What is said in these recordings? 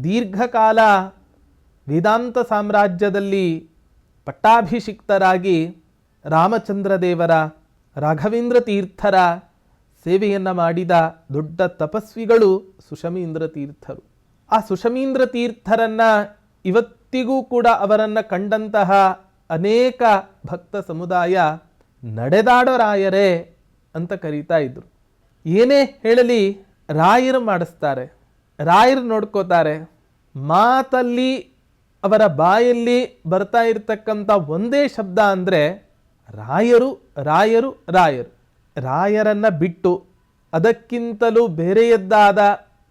ದೀರ್ಘಕಾಲ ವೇದಾಂತ ಸಾಮ್ರಾಜ್ಯದಲ್ಲಿ ಪಟ್ಟಾಭಿಷಿಕ್ತರಾಗಿ ರಾಮಚಂದ್ರ ದೇವರ, ರಾಘವೇಂದ್ರ ತೀರ್ಥರ ಸೇವೆಯನ್ನು ಮಾಡಿದ ದೊಡ್ಡ ತಪಸ್ವಿಗಳು ಸುಷಮೀಂದ್ರ ತೀರ್ಥರು. ಆ ಸುಷಮೀಂದ್ರ ತೀರ್ಥರನ್ನು ಇವತ್ತಿಗೂ ಕೂಡ ಅವರನ್ನು ಕಂಡಂತಹ ಅನೇಕ ಭಕ್ತ ಸಮುದಾಯ ನಡೆದಾಡೋ ರಾಯರೇ ಅಂತ ಕರೀತಾ ಇದ್ರು. ಏನೇ ಹೇಳಲಿ ರಾಯರು ಮಾಡಿಸ್ತಾರೆ, ರಾಯರು ನೋಡ್ಕೋತಾರೆ. ಮಾತಲ್ಲಿ ಅವರ ಬಾಯಲ್ಲಿ ಬರ್ತಾ ಇರತಕ್ಕಂಥ ಒಂದೇ ಶಬ್ದ ಅಂದರೆ ರಾಯರು ರಾಯರು ರಾಯರು. ರಾಯರನ್ನು ಬಿಟ್ಟು ಅದಕ್ಕಿಂತಲೂ ಬೇರೆಯದ್ದಾದ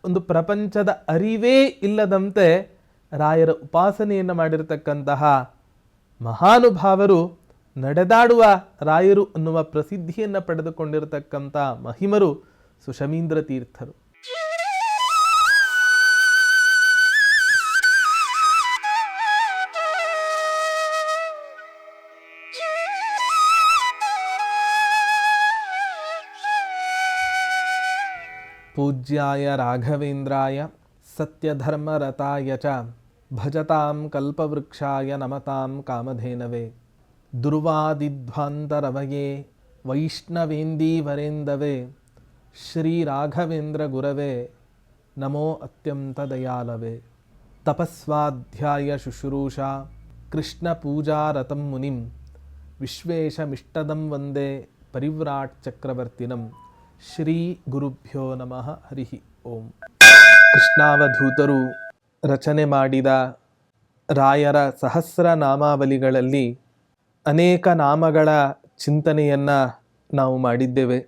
ಒಂದು ಪ್ರಪಂಚದ ಅರಿವೇ ಇಲ್ಲದಂತೆ ರಾಯರ ಉಪಾಸನೆಯನ್ನು ಮಾಡಿರತಕ್ಕಂತಹ ಮಹಾನುಭಾವರು, ನಡೆದಾಡುವ ರಾಯರು ಅನ್ನುವ ಪ್ರಸಿದ್ಧಿಯನ್ನು ಪಡೆದುಕೊಂಡಿರತಕ್ಕಂಥ ಮಹಿಮರು ಸುಷಮೀಂದ್ರ ತೀರ್ಥರು. ಪೂಜ್ಯಾಯ ರಾಘವೇಂದ್ರಾಯ ಸತ್ಯಧರ್ಮರತಾಯ ಚ ಭಜತಾಂ ಕಲ್ಪವೃಕ್ಷಾಯ ನಮತಾಂ ಕಾಮಧೇನವೇ ದುರ್ವಾದಿಧ್ವಾಂತರವಯೇ ವೈಷ್ಣವೇಂದೀವರೇಂದವೇ ಶ್ರೀ ರಾಘವೇಂದ್ರ ಗುರವೇ ನಮೋ ಅತ್ಯಂತ ದಯಾಲವೇ. ತಪಸ್ವಾಧ್ಯಾಯ ಶುಶ್ರೂಷಾ ಕೃಷ್ಣ ಪೂಜಾರತಂ ಮುನಿಂ ವಿಶ್ವೇಶಮಿಷ್ಟದಂ ವಂದೇ ಪರಿವ್ರಾಟ್ ಚಕ್ರವರ್ತಿನಂ. ಶ್ರೀ ಗುರುಭ್ಯೋ ನಮಃ. ಹರಿ ಓಂ. ಕೃಷ್ಣಾವಧೂತರು ರಚನೆ ಮಾಡಿದ ರಾಯರ ಸಹಸ್ರ ನಾಮಾವಲಿಗಳಲ್ಲಿ ಅನೇಕ ನಾಮಗಳ ಚಿಂತನೆಯನ್ನು ನಾವು ಮಾಡಿದ್ದೇವೆ.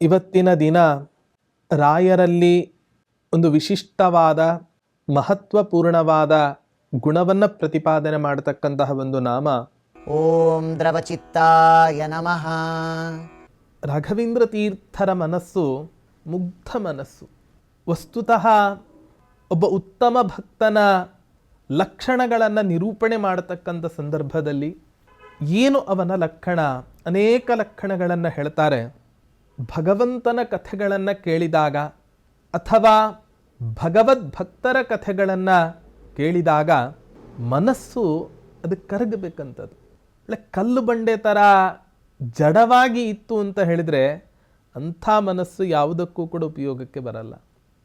ಇವತ್ತಿನ ದಿನ ರಾಯರಲ್ಲಿ ಒಂದು ವಿಶಿಷ್ಟವಾದ ಮಹತ್ವಪೂರ್ಣವಾದ ಗುಣವನ್ನು ಪ್ರತಿಪಾದನೆ ಮಾಡತಕ್ಕಂತಹ ಒಂದು ನಾಮ ಓಂ ದ್ರವಚಿತ್ತಾಯ ನಮಃ. ರಾಘವೇಂದ್ರ ತೀರ್ಥರ ಮನಸ್ಸು ಮುಗ್ಧ ಮನಸ್ಸು. ವಸ್ತುತಃ ಒಬ್ಬ ಉತ್ತಮ ಭಕ್ತನ ಲಕ್ಷಣಗಳನ್ನು ನಿರೂಪಣೆ ಮಾಡತಕ್ಕಂಥ ಸಂದರ್ಭದಲ್ಲಿ ಏನು ಅವನ ಲಕ್ಷಣ, ಅನೇಕ ಲಕ್ಷಣಗಳನ್ನು ಹೇಳ್ತಾರೆ. ಭಗವಂತನ ಕಥೆಗಳನ್ನು ಕೇಳಿದಾಗ ಅಥವಾ ಭಗವದ್ಭಕ್ತರ ಕಥೆಗಳನ್ನು ಕೇಳಿದಾಗ ಮನಸ್ಸು ಅದು ಕರಗಬೇಕಂಥದ್ದು. ಕಲ್ಲು ಬಂಡೆ ಥರ ಜಡವಾಗಿ ಇತ್ತು ಅಂತ ಹೇಳಿದರೆ ಅಂಥ ಮನಸ್ಸು ಯಾವುದಕ್ಕೂ ಕೂಡ ಉಪಯೋಗಕ್ಕೆ ಬರಲ್ಲ.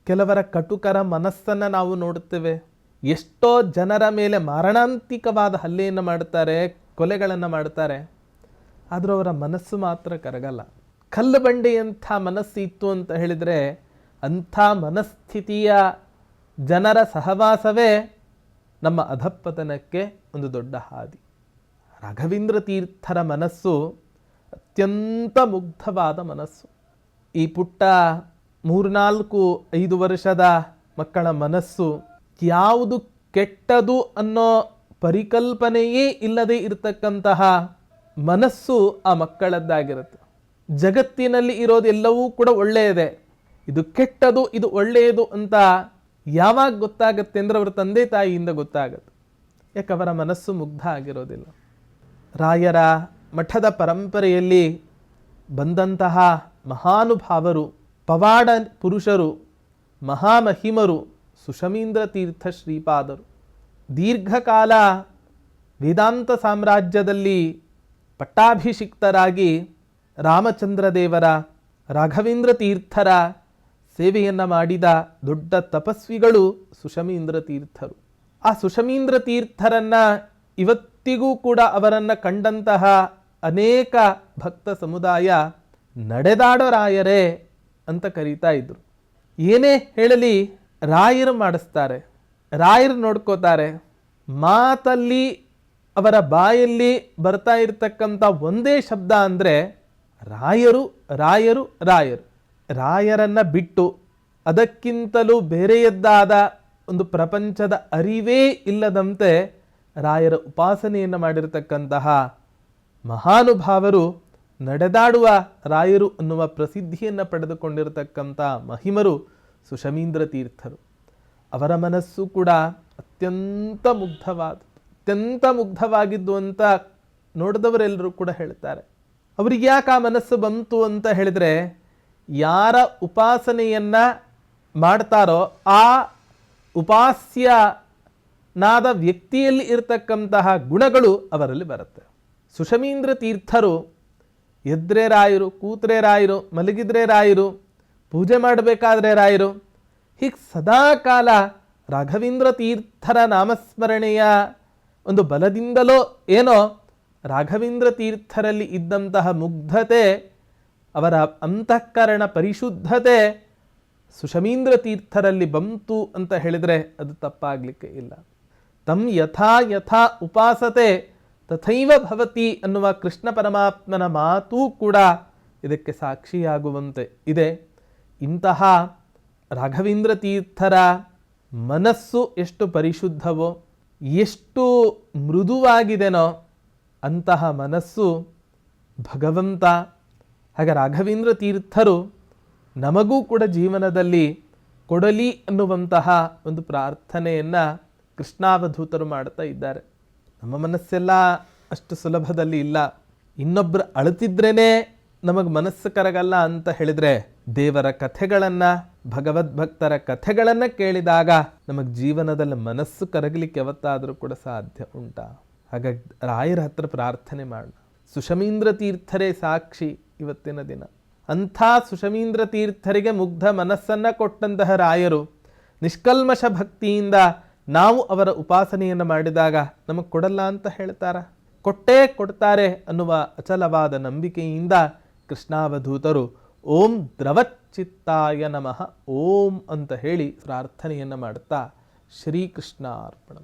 ಕೆಲವರ ಕಟುಕರ ಮನಸ್ಸನ್ನು ನಾವು ನೋಡುತ್ತೇವೆ. ಎಷ್ಟೋ ಜನರ ಮೇಲೆ ಮಾರಣಾಂತಿಕವಾದ ಹಲ್ಲೆಯನ್ನು ಮಾಡ್ತಾರೆ, ಕೊಲೆಗಳನ್ನು ಮಾಡ್ತಾರೆ, ಆದರೂ ಅವರ ಮನಸ್ಸು ಮಾತ್ರ ಕರಗಲ್ಲ. ಕಲ್ಲು ಬಂಡೆಯಂಥ ಮನಸ್ಸು ಇತ್ತು ಅಂತ ಹೇಳಿದರೆ ಅಂಥ ಮನಸ್ಥಿತಿಯ ಜನರ ಸಹವಾಸವೇ ನಮ್ಮ ಅಧಃಪತನಕ್ಕೆ ಒಂದು ದೊಡ್ಡ ಹಾದಿ. ರಾಘವೇಂದ್ರ ತೀರ್ಥರ ಮನಸ್ಸು ಅತ್ಯಂತ ಮುಗ್ಧವಾದ ಮನಸ್ಸು. ಈ ಪುಟ್ಟ 3-4-5 ವರ್ಷದ ಮಕ್ಕಳ ಮನಸ್ಸು ಯಾವುದು ಕೆಟ್ಟದು ಅನ್ನೋ ಪರಿಕಲ್ಪನೆಯೇ ಇಲ್ಲದೆ ಇರತಕ್ಕಂತಹ ಮನಸ್ಸು ಆ ಮಕ್ಕಳದ್ದಾಗಿರುತ್ತೆ. ಜಗತ್ತಿನಲ್ಲಿ ಇರೋದೆಲ್ಲವೂ ಕೂಡ ಒಳ್ಳೆಯದೇ, ಇದು ಕೆಟ್ಟದು ಇದು ಒಳ್ಳೆಯದು ಅಂತ ಯಾವಾಗ ಗೊತ್ತಾಗುತ್ತೆ ಅಂದರೆ ಅವರ ತಂದೆ ತಾಯಿಯಿಂದ ಗೊತ್ತಾಗುತ್ತೆ. ಯಾಕೆ ಅವರ ಮನಸ್ಸು ಮುಗ್ಧ ಆಗಿರೋದಿಲ್ಲ. ರಾಯರ ಮಠದ ಪರಂಪರೆಯಲ್ಲಿ ಬಂದಂತಹ ಮಹಾನುಭಾವರು, ಪವಾಡ ಪುರುಷರು, ಮಹಾಮಹಿಮರು ಸುಷಮೀಂದ್ರ ತೀರ್ಥ ಶ್ರೀಪಾದರು. ದೀರ್ಘಕಾಲ ವೇದಾಂತ ಸಾಮ್ರಾಜ್ಯದಲ್ಲಿ ಪಟ್ಟಾಭಿಷಿಕ್ತರಾಗಿ ರಾಮಚಂದ್ರ ದೇವರ, ರಾಘವೇಂದ್ರ ತೀರ್ಥರ ಸೇವೆಯನ್ನು ಮಾಡಿದ ದೊಡ್ಡ ತಪಸ್ವಿಗಳು ಸುಷಮೀಂದ್ರ ತೀರ್ಥರು. ಆ ಸುಷಮೀಂದ್ರ ತೀರ್ಥರನ್ನು ಇವತ್ತಿಗೂ ಕೂಡ ಅವರನ್ನು ಕಂಡಂತಹ ಅನೇಕ ಭಕ್ತ ಸಮುದಾಯ ನಡೆದಾಡೋ ರಾಯರೇ ಅಂತ ಕರೀತಾ ಇದ್ರು. ಏನೇ ಹೇಳಲಿ ರಾಯರು ಮಾಡಿಸ್ತಾರೆ, ರಾಯರು ನೋಡ್ಕೋತಾರೆ. ಮಾತಲ್ಲಿ ಅವರ ಬಾಯಲ್ಲಿ ಬರ್ತಾ ಇರತಕ್ಕಂಥ ಒಂದೇ ಶಬ್ದ ಅಂದರೆ ರಾಯರು ರಾಯರು ರಾಯರು. ರಾಯರನ್ನು ಬಿಟ್ಟು ಅದಕ್ಕಿಂತಲೂ ಬೇರೆಯದ್ದಾದ ಒಂದು ಪ್ರಪಂಚದ ಅರಿವೇ ಇಲ್ಲದಂತೆ ರಾಯರ ಉಪಾಸನೆಯನ್ನು ಮಾಡಿರತಕ್ಕಂತಹ ಮಹಾನುಭಾವರು, ನಡೆದಾಡುವ ರಾಯರು ಅನ್ನುವ ಪ್ರಸಿದ್ಧಿಯನ್ನು ಪಡೆದುಕೊಂಡಿರತಕ್ಕಂಥ ಮಹಿಮರು ಸುಷಮೀಂದ್ರ ತೀರ್ಥರು. ಅವರ ಮನಸ್ಸು ಕೂಡ ಅತ್ಯಂತ ಮುಗ್ಧವಾಗಿದ್ದು ಅಂತ ನೋಡಿದವರೆಲ್ಲರೂ ಕೂಡ ಹೇಳ್ತಾರೆ. ಅವ್ರಿಗೆ ಯಾಕೆ ಆ ಮನಸ್ಸು ಬಂತು ಅಂತ ಹೇಳಿದರೆ, ಯಾರ ಉಪಾಸನೆಯನ್ನು ಮಾಡ್ತಾರೋ ಆ ಉಪಾಸ್ಯನಾದ ವ್ಯಕ್ತಿಯಲ್ಲಿ ಇರತಕ್ಕಂತಹ ಗುಣಗಳು ಅವರಲ್ಲಿ ಬರುತ್ತೆ. ಸುಷಮೀಂದ್ರ ತೀರ್ಥರು ಎದ್ರೆ ರಾಯರು, ಕೂತ್ರೆ ರಾಯರು, ಮಲಗಿದ್ರೆ ರಾಯರು, ಪೂಜೆ ಮಾಡಬೇಕಾದ್ರೆ ರಾಯರು, ಹೀಗೆ ಸದಾಕಾಲ ರಾಘವೇಂದ್ರ ತೀರ್ಥರ ನಾಮಸ್ಮರಣೆಯ ಒಂದು ಬಲದಿಂದಲೋ ಏನೋ ರಾಘವೇಂದ್ರ ತೀರ್ಥರಲ್ಲಿ ಇದ್ದಂತಹ ಮುಗ್ಧತೆ, ಅವರ ಅಂತಃಕರಣ ಪರಿಶುದ್ಧತೆ ಸುಷಮೀಂದ್ರ ತೀರ್ಥರಲ್ಲಿ ಬಂತು ಅಂತ ಹೇಳಿದರೆ ಅದು ತಪ್ಪಾಗಲಿಕ್ಕೆ ಇಲ್ಲ. ತಂ ಯಥಾ ಯಥಾ ಉಪಾಸತೆ ತಥೈವ ಭವತಿ ಅನ್ನುವ ಕೃಷ್ಣ ಪರಮಾತ್ಮನ ಮಾತೂ ಕೂಡ ಇದಕ್ಕೆ ಸಾಕ್ಷಿಯಾಗುವಂತೆ ಇದೆ. ಇಂತಹ ರಾಘವೇಂದ್ರ ತೀರ್ಥರ ಮನಸ್ಸು ಎಷ್ಟು ಪರಿಶುದ್ಧವೋ, ಎಷ್ಟು ಮೃದುವಾಗಿದೆನೋ ಅಂತಹ ಮನಸ್ಸು ಭಗವಂತ, ಹಾಗೆ ರಾಘವೇಂದ್ರ ತೀರ್ಥರು ನಮಗೂ ಕೂಡ ಜೀವನದಲ್ಲಿ ಕೊಡಲಿ ಅನ್ನುವಂತಹ ಒಂದು ಪ್ರಾರ್ಥನೆಯನ್ನು ಕೃಷ್ಣಾವಧೂತರು ಮಾಡ್ತಾ ಇದ್ದಾರೆ. ನಮ್ಮ ಮನಸ್ಸೆಲ್ಲ ಅಷ್ಟು ಸುಲಭದಲ್ಲಿ ಇಲ್ಲ. ಇನ್ನೊಬ್ಬರು ಅಳುತ್ತಿದ್ರೇ ನಮಗೆ ಮನಸ್ಸು ಕರಗಲ್ಲ ಅಂತ ಹೇಳಿದರೆ, ದೇವರ ಕಥೆಗಳನ್ನು, ಭಗವದ್ಭಕ್ತರ ಕಥೆಗಳನ್ನು ಕೇಳಿದಾಗ ನಮಗೆ ಜೀವನದಲ್ಲಿ ಮನಸ್ಸು ಕರಗಲಿಕ್ಕೆ ಯಾವತ್ತಾದರೂ ಕೂಡ ಸಾಧ್ಯ ಉಂಟಾ? ಹಾಗಾಗಿ ರಾಯರ ಹತ್ರ ಪ್ರಾರ್ಥನೆ ಮಾಡೋಣ. ಸುಷಮೀಂದ್ರ ತೀರ್ಥರೇ ಸಾಕ್ಷಿ ಇವತ್ತಿನ ದಿನ. ಅಂಥ ಸುಷಮೀಂದ್ರ ತೀರ್ಥರಿಗೆ ಮುಗ್ಧ ಮನಸ್ಸನ್ನು ಕೊಟ್ಟಂತಹ ರಾಯರು ನಿಷ್ಕಲ್ಮಶ ಭಕ್ತಿಯಿಂದ ನಾವು ಅವರ ಉಪಾಸನೆಯನ್ನು ಮಾಡಿದಾಗ ನಮಗೆ ಕೊಡಲ್ಲ ಅಂತ ಹೇಳ್ತಾರ? ಕೊಟ್ಟೇ ಕೊಡ್ತಾರೆ ಅನ್ನುವ ಅಚಲವಾದ ನಂಬಿಕೆಯಿಂದ ಕೃಷ್ಣಾವಧೂತರು ಓಂ ದ್ರವಚ್ಚಿತ್ತಾಯ ನಮಃ ಓಂ ಅಂತ ಹೇಳಿ ಪ್ರಾರ್ಥನೆಯನ್ನು ಮಾಡುತ್ತಾ ಶ್ರೀಕೃಷ್ಣ ಅರ್ಪಣ.